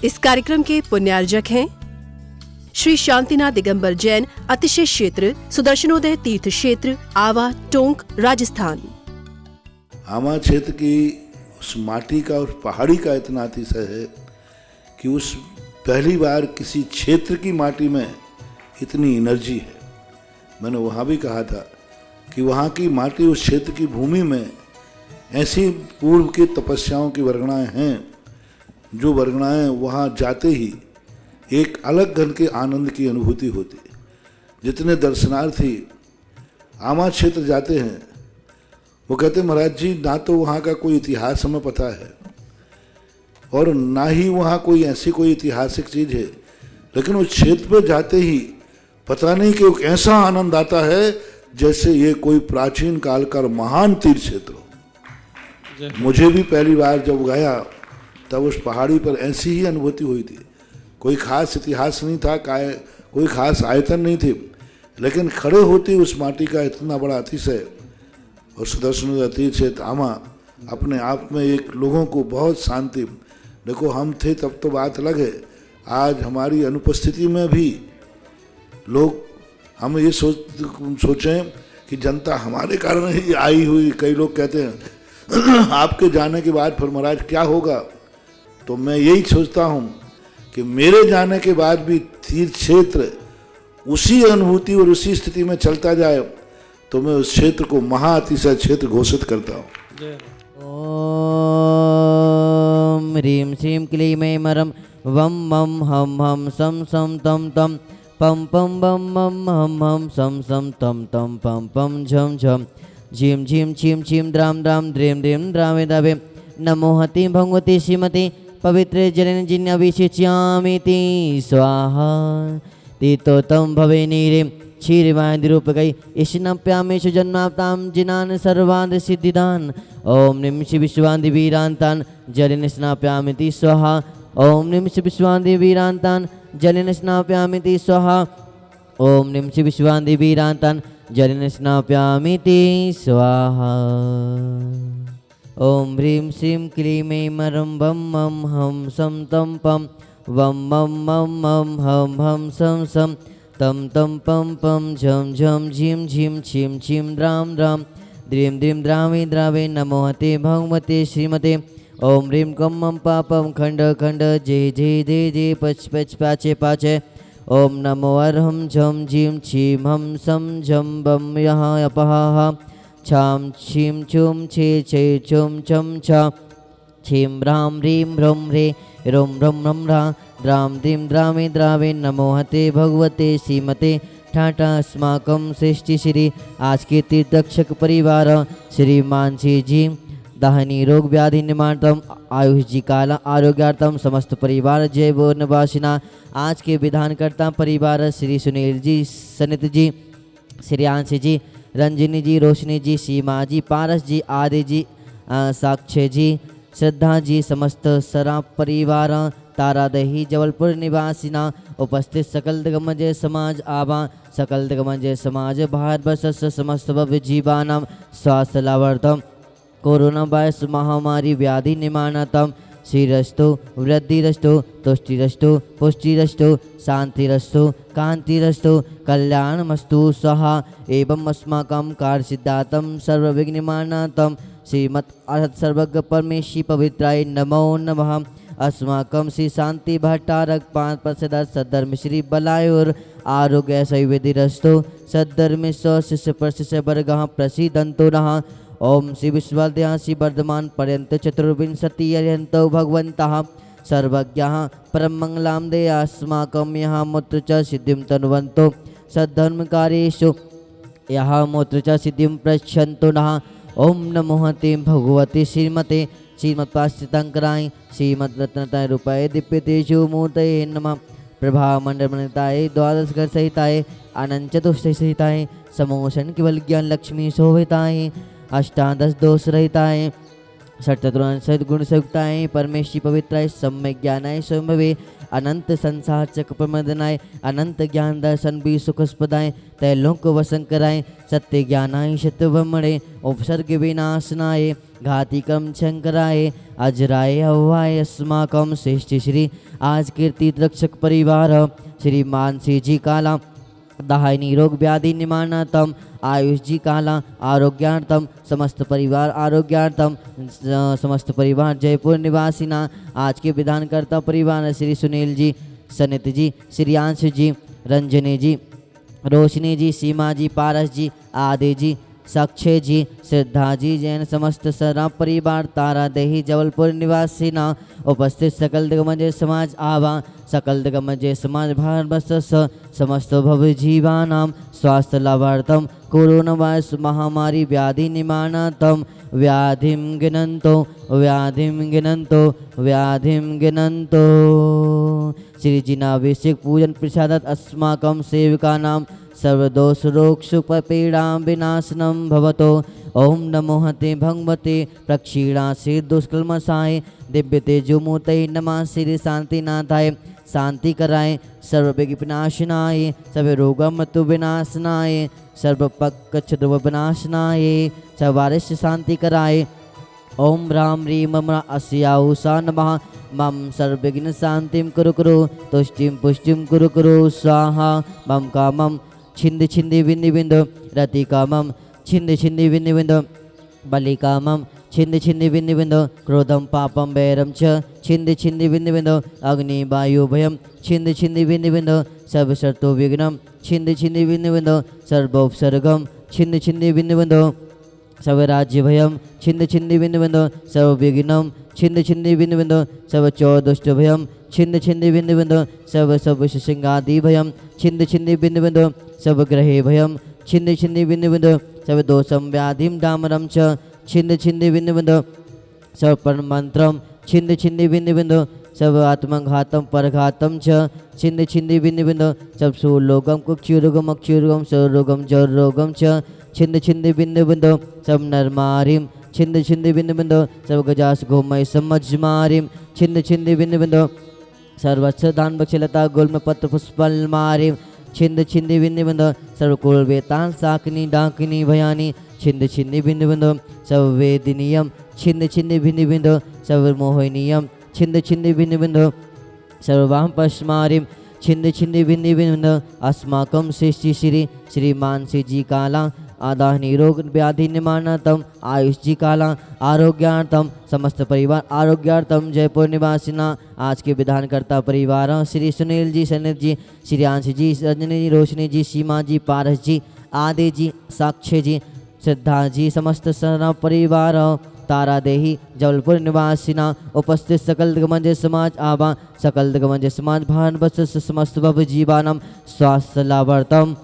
इस कार्यक्रम के पुण्यार्जक हैं श्री शांतिनाथ दिगंबर जैन अतिशय क्षेत्र सुदर्शनोदय तीर्थ क्षेत्र आवा टोंक राजस्थान। आवा क्षेत्र की उस माटी का और पहाड़ी का इतना अतिशय है कि उस पहली बार किसी क्षेत्र की माटी में इतनी एनर्जी है। मैंने वहाँ भी कहा था कि वहाँ की माटी उस क्षेत्र की भूमि में ऐसी पूर्व की तपस्याओं की वर्गणाएं हैं जो वर्गणाएं वहाँ जाते ही एक अलग घन के आनंद की अनुभूति होती है। जितने दर्शनार्थी आमा क्षेत्र जाते हैं वो कहते महाराज जी ना तो वहाँ का कोई इतिहास हमें पता है और ना ही वहाँ कोई ऐसी कोई ऐतिहासिक चीज़ है, लेकिन उस क्षेत्र पे जाते ही पता नहीं कि एक ऐसा आनंद आता है जैसे ये कोई प्राचीन काल का महान तीर्थ क्षेत्र हो। मुझे भी पहली बार जब गया तब उस पहाड़ी पर ऐसी ही अनुभूति हुई थी। कोई खास इतिहास नहीं था, कोई खास आयतन नहीं थी, लेकिन खड़े होती उस माटी का इतना बड़ा अतिशय। और सुदर्शन तीर्थ क्षेत्र आमा अपने आप में एक लोगों को बहुत शांति। देखो हम थे तब तो बात अलग है, आज हमारी अनुपस्थिति में भी लोग हम ये सोचें कि जनता हमारे कारण ही आई हुई। कई लोग कहते हैं आपके जाने के बाद फिर महाराज क्या होगा, तो मैं यही सोचता हूँ कि मेरे जाने के बाद भी तीर्थ क्षेत्र उसी अनुभूति और उसी स्थिति में चलता जाए तो मैं उस क्षेत्र को महाअतिशय क्षेत्र घोषित करता हूँ। ओम ह्रीं श्रीं क्लीं मरम वम मम हम हम सम सम तम तम पम पम बम मम हम हम सम सम तम तम पम पम झम झम झीम झीम छीम छीम द्राम द्राम द्रीम द्रीम द्रामे दावे नमो हति भगवती श्रीमती पवित्रे जलेन जिन्याभिषेच्यामिति स्वाहा तीर्थोत्तम भवे नीरे क्षीरवादिरूपकै ईशनप्यामेषु जन्माप्तां जिनान् सर्वान् सिद्धिदान् ओम निमिष विश्वादिवीरान्तान् जलेन स्नाप्यामिति स्वाहा ओम निमिष विश्वादिवीरान्तान् जलेन स्नाप्यामिति स्वाहा ओम निमिष विश्वादिवीरान्तान् जलेन स्नाप्यामिति स्वाहा ओम ह्रीं श्रीं क्लीं मरं वम मम हम सम तम पम वम मम मम मम हम हम सम सम तम तम पम पम झम झम झीम झीम छीम छीम द्राम द्राम द्रीम द्रीम द्रावे द्रावे नमो हते भगवते श्रीमते ओम ह्रीं कम मम पापम खंड खंड जय जय जय जय पच पच पाचे पाचे ओम नमो अर्हम झम झीम छीम हम सम झम बम यहाँ अपहा छाम छीम छुम छे छे छुम छम छा छीम ह्राम ह्रीं ह्रम ह्रे रोम रम रम रा द्राम द्रीम द्रामे द्रावे नमो हते भगवते श्रीमते ठाटा अस्माकं सृष्टि श्री आज के तीर्थक्षक परिवार श्री मानसी जी दाहनी रोग व्याधि निवारतम आयुष जी काला आरोग्यार्थम समस्त परिवार जय वो निवासिना आज के विधानकर्ता परिवार श्री सुनील जी सनित जी श्रेयांशी जी रंजनी जी रोशनी जी सीमा जी पारस जी आदि जी साक्ष्य जी श्रद्धा जी समस्त सराफ परिवार तारादही जबलपुर निवासिना उपस्थित सकल दिग्गज समाज आवा सकल दिग्गज समाज भारतवर्ष समस्त जीवानां स्वास्थ्य लाभार्थम कोरोना वायरस महामारी व्याधि निवारणार्थम श्रीरस्तु वृद्धिरस्तु तुष्टिरस्तु पुष्टिरस्तु शांतिरस्तु कांतिरस्तु कल्याणमस्तु स्वाहा एवं अस्माकं कार्यसिद्धार्थं सर्वविघ्ननिवारणार्थं श्रीमत् अर्हत सर्वज्ञ परमेश्वरी पवित्राय नमो नमः। अस्माकं श्री शांति भट्टारक 5% सद्धर्म श्री बलायुर आरोग्य सैवेदिरस्तु सद्धर्म शिष्य प्रशिष्य वर्गः प्रसीदन्तु नः। ओम श्री विश्वविद्या श्री वर्धमान पर्यंत चतुर्विंशति अर्यन्तौ भगवन्तः सर्वज्ञः परम मंगलां दे अस्माकं यः मूत्र च सिद्धिं तनुवन्तु सद्धर्मकार्येषु यः मूत्र च सिद्धिं प्रयच्छन्तु नः। ओम नमो हते भगवते श्रीमते श्रीमत्पाश्चितंकराय श्रीमद्रत्नताय रूपाय दिव्य तेजो मूर्तये नमः। प्रभा मंडलमणिताय द्वादश घर सहिताय अनंत चतुष्टय सहिताय समोषण केवल ज्ञान लक्ष्मी शोभिताय अष्टादश दोष रहिताय षट्चतुर्न सद्गुण संयुक्ताय परमेश्वरी पवित्राय सम्यक ज्ञानाय स्वयंभवे अनंत संसार चक्र प्रमदनाय अनंत ज्ञान दर्शन भी सुखस्पदाय तैलोक वसंकराय सत्य ज्ञानाय सत्य ब्रह्मणे उपसर्ग विनाशनाय घातिकम शंकराय अजराय हवाय अस्माकं श्रेष्ठ श्री आज कीर्ति रक्षक परिवार श्री मानसी जी काला दाहिनी रोग व्याधि निवारणार्थम आयुष जी काला आरोग्यार्थम समस्त परिवार आरोग्यार्थम समस्त परिवार जयपुर निवासिना आज के विधानकर्ता परिवार श्री सुनील जी सनित जी श्रियांश जी रंजनी जी रोशनी जी सीमा जी पारस जी आदि जी साक्षय जी श्रद्धा जी जैन समस्त सरा परिवार तारा देही जबलपुर निवासी न उपस्थित सकल दिग्गज समाज आवा सकल दिग्गज समाज भारत समस्त भव जीवानां स्वास्थ्य लाभार्थम कोरोना वायरस महामारी व्याधि निवारणार्थम व्याधिं गिनन्तो श्री जिनाभिषेक पूजन प्रसादात् अस्माकं सेवकानां सर्वदोष रोग सुख पीड़ा विनाशनम भवतो ओम नमो हते भगवते प्रक्षीणा श्री दुष्कर्मसाय दिव्य तेजोमूर्तये नमः श्री शांतिनाथाय शांति कराए सर्व विनाशनाय सर्व रोग मृत्यु विनाशनाय सर्व पक्ष विनाशनाय सर्वारिष्ट शांति कराए ओम राम रीम मम अस्याहुषा नमः मम सर्वविघ्न शांतिं कुरु कुरु तुष्टिं पुष्टिं कुरु कुरु स्वाहा मम कामं छिंद छिंदी बिंदु बिंदु रति कामम छिंद छिंदी बिंदु बिंदु बलि कामम छिंद छिंदी बिंदु बिंदु क्रोधम पापम वैरम च छिंद छिंदी बिंदु बिंदु अग्नि वायु भयम छिंद छिंदी बिंदु बिंदु सर्व शर्तो विघ्नम छिंद छिंदी बिंदु बिंदु सर्वोपसर्गम छिंद छिंदी बिंदु बिंदु सर्व राज्य भयम छिंद छिंदी बिंदु बिंदु सर्व विघ्नम छिंद छिंदी बिंदु बिंदु सर्व चौदुष्ट भयम छिंद छिंदी बिंदु बिंदु सर्व सिंगादि भयम छिंद छिंदी बिंदु बिंदु सर्व ग्रहे भयम छिंद छिंदी बिंदु बिंदु सर्व दोषम व्याधिम डामरम च छिंद छिंदी बिंदु बिंदु सर्व परमंत्रम छिंद छिंदी बिंदु बिंदु सर्व आत्मघातम परघातम च छिंद छिंदी बिंदु बिंदु सब सुलोगम कुक्षुरोगम अक्षुरोगम सरोगम जरोगम च छिंद छिंदी बिंदु बिंदु सब नरमारिम छिंद छिंदी बिंदु बिंदु सब गजास गोमय समझमारिम छिंद छिंदी बिंदु बिंदु सर्वस्व दान बक्षलता गुल्म पत्र पुष्पल मारिम छिंद छिंदी बिंदु बिंदु सर्वकुल वेतान साकिनी डाकिनी भयानी छिंद छिंदी बिंदु बिंदु सब वेदिनियम छिंद छिंदी बिंदु बिंदु सब मोहिनियम छिंद छिंदी बिंदु बिंदु सर्वाम पश्मारिम छिंद छिंदी बिंदु बिंदु अस्माकं श्रेष्ठी श्री श्री मानसी जी काला आदाहनी रोग व्याधि निवारणार्थम आयुष जी काला आरोग्यार्थम समस्त परिवार आरोग्यार्थम जयपुर निवासिना आज के विधानकर्ता परिवार श्री सुनील जी सनित जी श्रियांश जी रंजनी जी रोशनी जी सीमा जी पारस जी आदि जी साक्षय जी श्रद्धा जी समस्त सरा परिवार तारा देही जबलपुर निवासिना उपस्थित सकल दिग्गज समाज आवा सकल दिग्गज समाज भारत समस्त भव जीवानां स्वास्थ्य लाभार्थम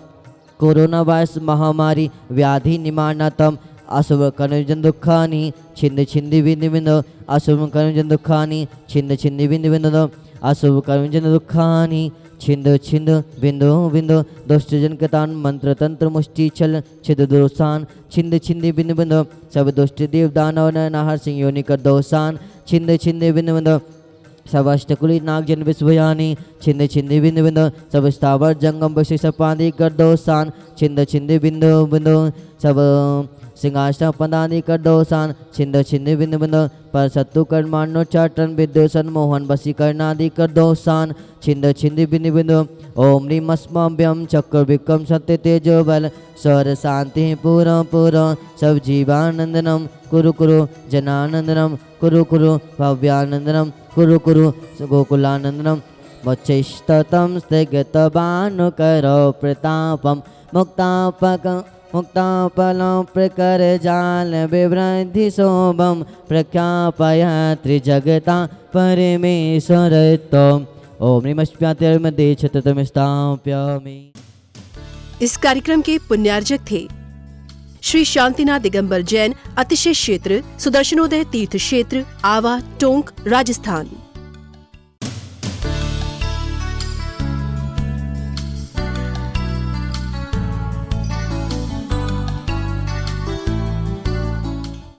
कोरोना वायरस महामारी व्याधि निवारणार्थम अशुभ कर्मजन दुखानि छिंद छिंदी बिंदु बिंदु अशुभ कर्मजन दुखानि छिंद छिंदी बिंदु बिंदु अशुभ कर्मजन दुखानि छिंद छिंद बिंदु बिंदु दुष्टजन कृतान मंत्र तंत्र मुष्टि छल छिद दोषान छिंद छिंदी बिंदु बिंदु सब दुष्ट देव दानव नहर सिंह योनि कर दोषान छिंद छिंदी बिंदु बिंदु सब अष्टकुली नागजन विश्वयानी छिंद छिंदी बिंदु बिंदु सब स्थावर जंगम विशेष पादी कर दोषान छिंद छिंदी बिंदु बिंदु सब सिंहासन पदानी कर दोषान छिंद छिंदी बिंदु बिंदु पर सत्तु कर्माणो चाटन विद्योसन मोहन वशीकरणादि कर दोषान छिंद छिंदी बिंदु बिंदु ओम ह्रीम अस्मभ्यम चक्र विक्रम सत्य तेजो बल स्वर शांति पूरा पूरा सब जीवानंदनम कुरु कुरु जनानंदनम कुरु कुरु भव्यानंदनम कुरु कुरु गोकुलानंदनम वच्चैस्ततं स्थगितभानुकरो प्रतापम मुक्तापलं प्रकरजाल विवृद्धि शोभम प्रख्यापय त्रिजगता परमेश्वरत्वम् ओम नमस्ते छततम स्थाप्यामि। इस कार्यक्रम के पुण्यार्जक थे श्री शांतिनाथ दिगंबर जैन अतिशय क्षेत्र सुदर्शनोदय तीर्थ क्षेत्र आवा टोंक राजस्थान।